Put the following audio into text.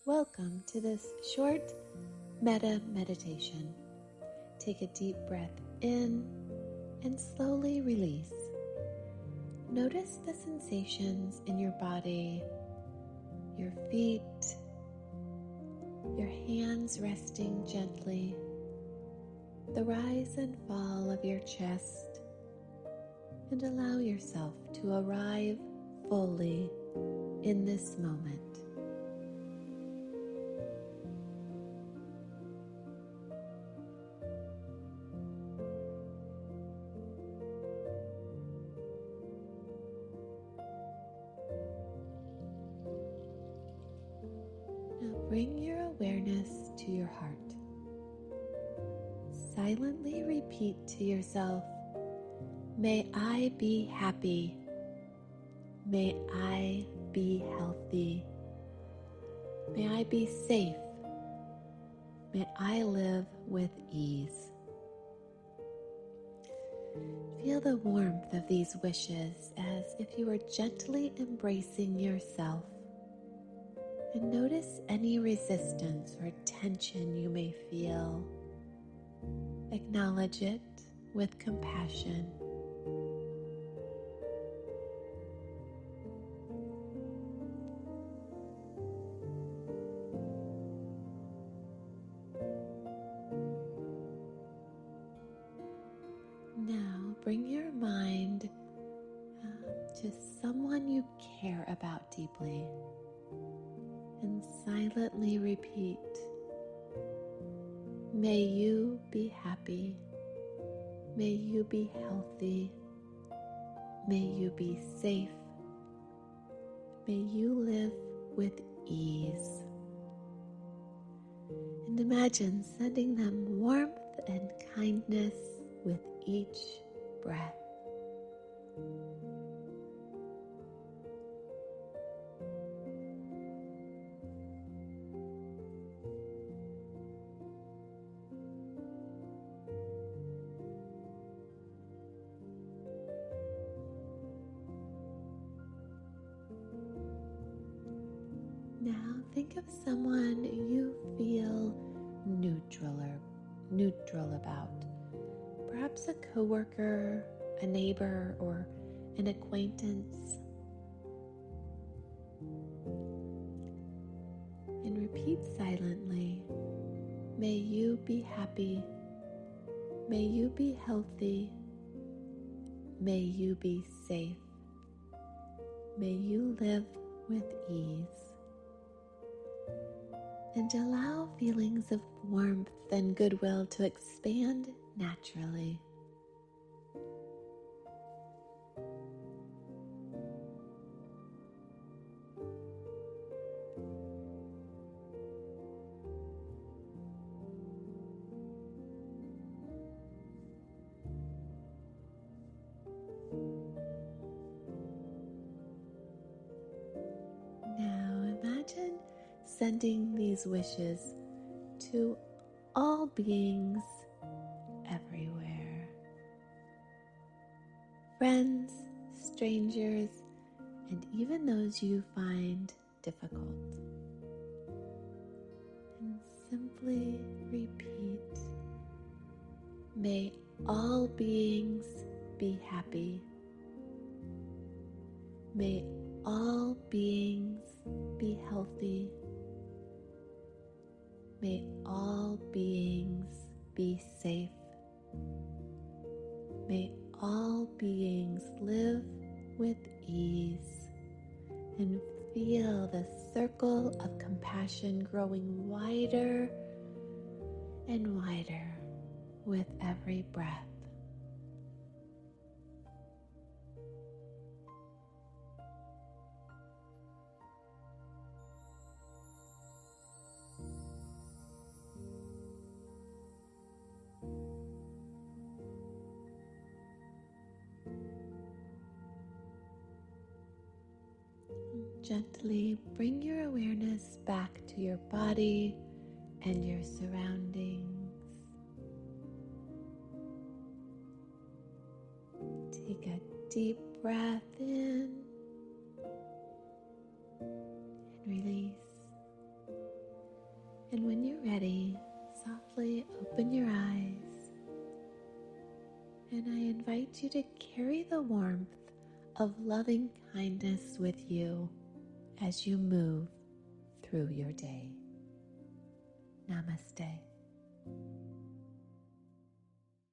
Welcome to this short Metta meditation. Take a deep breath in and slowly release. Notice the sensations in your body, your feet, your hands resting gently, the rise and fall of your chest, and allow yourself to arrive fully in this moment. Now bring your awareness to your heart. Silently repeat to yourself, "May I be happy. May I be healthy. May I be safe. May I live with ease." Feel the warmth of these wishes as if you were gently embracing yourself. And notice any resistance or tension you may feel. Acknowledge it with compassion. Now bring your mind to someone you care about deeply and silently repeat, "May you be happy. May you be healthy. May you be safe. May you live with ease." And imagine sending them warmth and kindness with each breath. Now think of someone you feel neutral about. Perhaps a coworker, a neighbor, or an acquaintance. And repeat silently, "May you be happy. May you be healthy. May you be safe. May you live with ease." And allow feelings of warmth and goodwill to expand naturally. Now imagine sending these wishes to all beings everywhere. Friends, strangers, and even those you find difficult. And simply repeat, "May all beings be happy. May all beings be healthy. May all beings be safe. May all beings live with ease." And feel the circle of compassion growing wider and wider with every breath. Gently bring your awareness back to your body and your surroundings. Take a deep breath in and release. And when you're ready, softly open your eyes. And I invite you to carry the warmth of loving kindness with you as you move through your day. Namaste.